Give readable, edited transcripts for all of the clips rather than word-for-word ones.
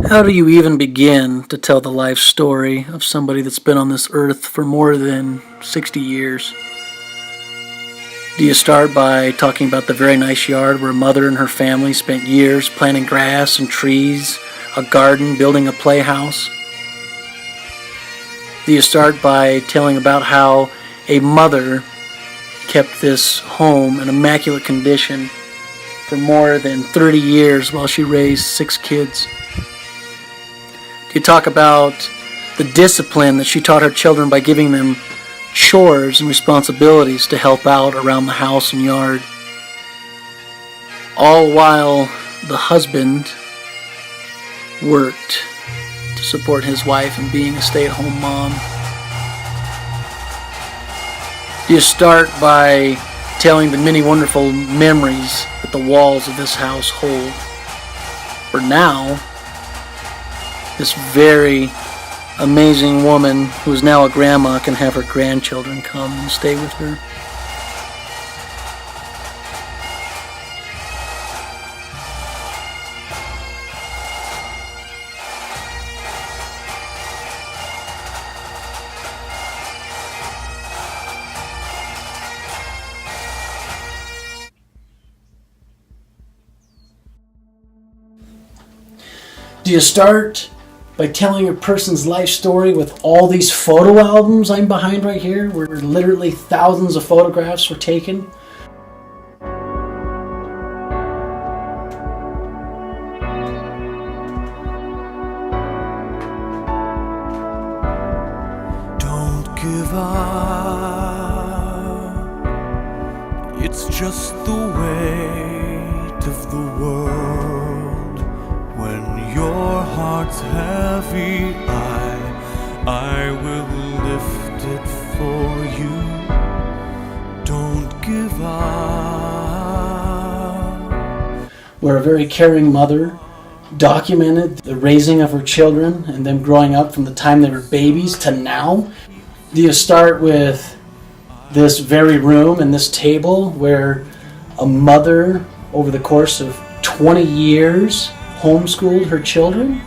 How do you even begin to tell the life story of somebody that's been on this earth for more than 60 years? Do you start by talking about the very nice yard where a mother and her family spent years planting grass and trees, a garden, building a playhouse? Do you start by telling about how a mother kept this home in immaculate condition for more than 30 years while she raised 6 kids? Do you talk about the discipline that she taught her children by giving them chores and responsibilities to help out around the house and yard? All while the husband worked to support his wife and being a stay-at-home mom. Do you start by telling the many wonderful memories that the walls of this house hold? For now, this very amazing woman who is now a grandma can have her grandchildren come and stay with her. Do you start by telling a person's life story with all these photo albums I'm behind right here, where literally thousands of photographs were taken? Don't give up. It's just the weight of the world. When your heart's heavy, I will lift it for you. Don't give up. Where a very caring mother documented the raising of her children and them growing up from the time they were babies to now. Do you start with this very room and this table where a mother over the course of 20 years homeschooled her children?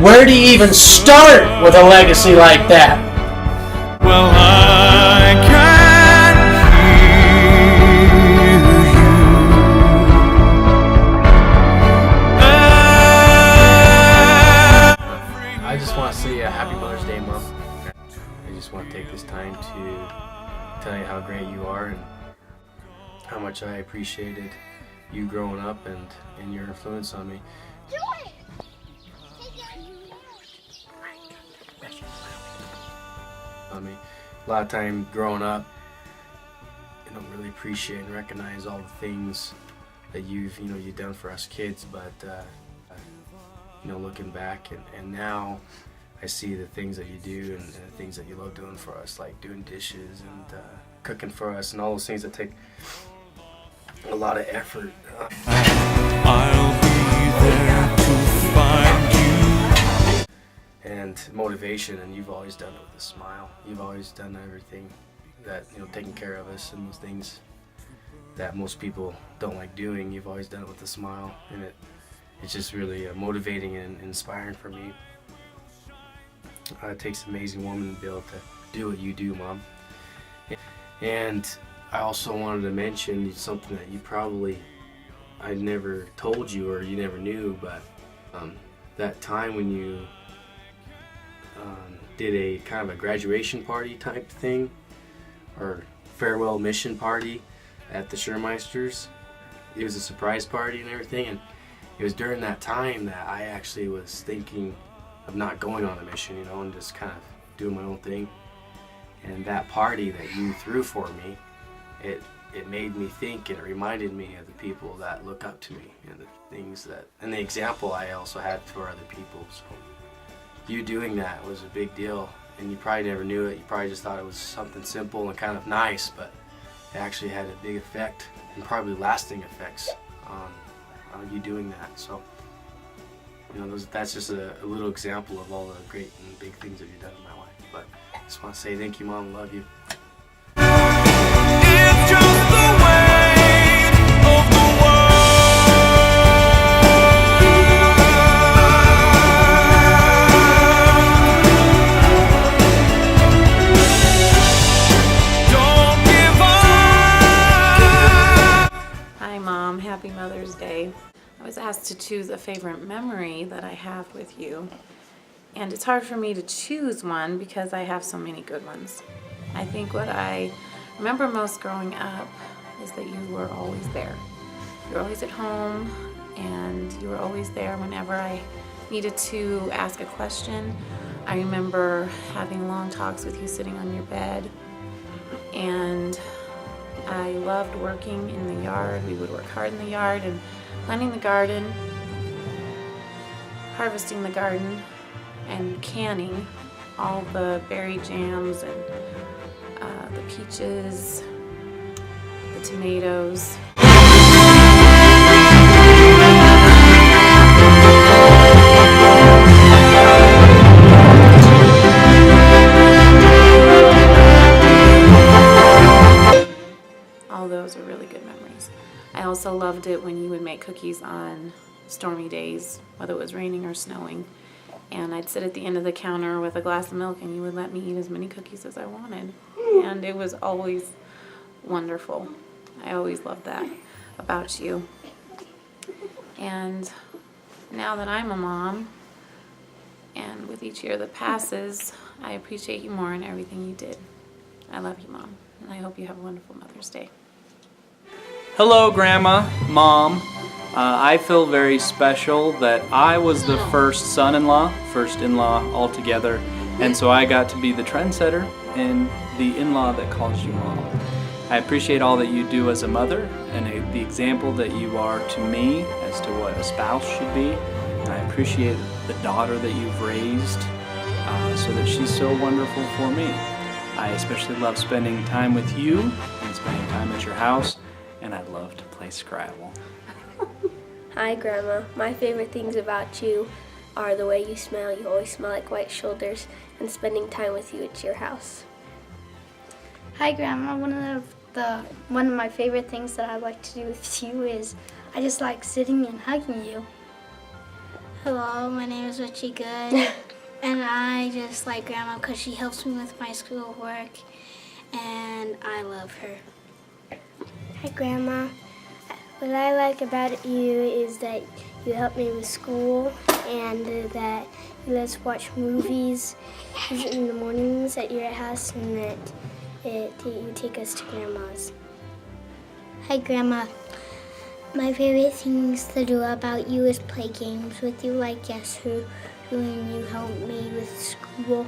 Where do you even start with a legacy like that? Well, I can hear you. I just want to say a happy Mother's Day, Mom. I just want to take this time to tell you how great you are and how much I appreciated you growing up and your influence on me. A lot of time growing up, I don't really appreciate and recognize all the things that you've done for us kids, but looking back and now I see the things that you do and the things that you love doing for us, like doing dishes and cooking for us and all those things that take a lot of effort. I'll be there to find you. And motivation, and you've always done it with a smile. You've always done everything that, taking care of us and those things that most people don't like doing. You've always done it with a smile, and it's just really motivating and inspiring for me. It takes an amazing woman to be able to do what you do, Mom. And I also wanted to mention something that I never told you or you never knew, but that time when you did a kind of a graduation party type thing, or farewell mission party at the Schurmeisters. It was a surprise party and everything, and it was during that time that I actually was thinking of not going on a mission, and just kind of doing my own thing. And that party that you threw for me, it made me think, and it reminded me of the people that look up to me and the things and the example I also had for other people. So you doing that was a big deal, and you probably never knew it. You probably just thought it was something simple and kind of nice, but it actually had a big effect and probably lasting effects on you doing that. So that's just a little example of all the great and big things that you've done in my life. But I just want to say thank you, Mom. Love you. It's just the weight of the world. choose a favorite memory that I have with you. And it's hard for me to choose one because I have so many good ones. I think what I remember most growing up is that you were always there. You were always at home, and you were always there whenever I needed to ask a question. I remember having long talks with you sitting on your bed, and I loved working in the yard. We would work hard in the yard and planting the garden, harvesting the garden, and canning all the berry jams and the peaches, the tomatoes. All those are really good memories. I also loved it when you would make cookies on stormy days, whether it was raining or snowing. And I'd sit at the end of the counter with a glass of milk and you would let me eat as many cookies as I wanted. And it was always wonderful. I always loved that about you. And now that I'm a mom, and with each year that passes, I appreciate you more in everything you did. I love you, Mom, and I hope you have a wonderful Mother's Day. Hello, Grandma, Mom. I feel very special that I was the first son-in-law, first in-law altogether, and so I got to be the trendsetter and the in-law that calls you Mom. I appreciate all that you do as a mother and the example that you are to me as to what a spouse should be. And I appreciate the daughter that you've raised so that she's so wonderful for me. I especially love spending time with you and spending time at your house, and I love to play Scrabble. Hi, Grandma. My favorite things about you are the way you smell. You always smell like white shoulders, and spending time with you at your house. Hi, Grandma. One of my favorite things that I like to do with you is I just like sitting and hugging you. Hello, my name is Richie Good, and I just like Grandma because she helps me with my schoolwork, and I love her. Hi, Grandma. What I like about you is that you help me with school and that you let us watch movies in the mornings at your house and that you take us to Grandma's. Hi, Grandma. My favorite things to do about you is play games with you, like yesterday when you helped me with school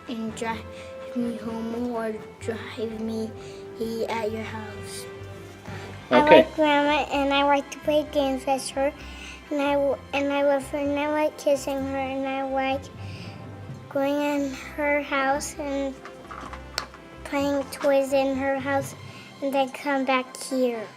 and drive me home or drive me at your house. I like Grandma and I like to play games with her and I love her and I like kissing her and I like going in her house and playing toys in her house and then come back here.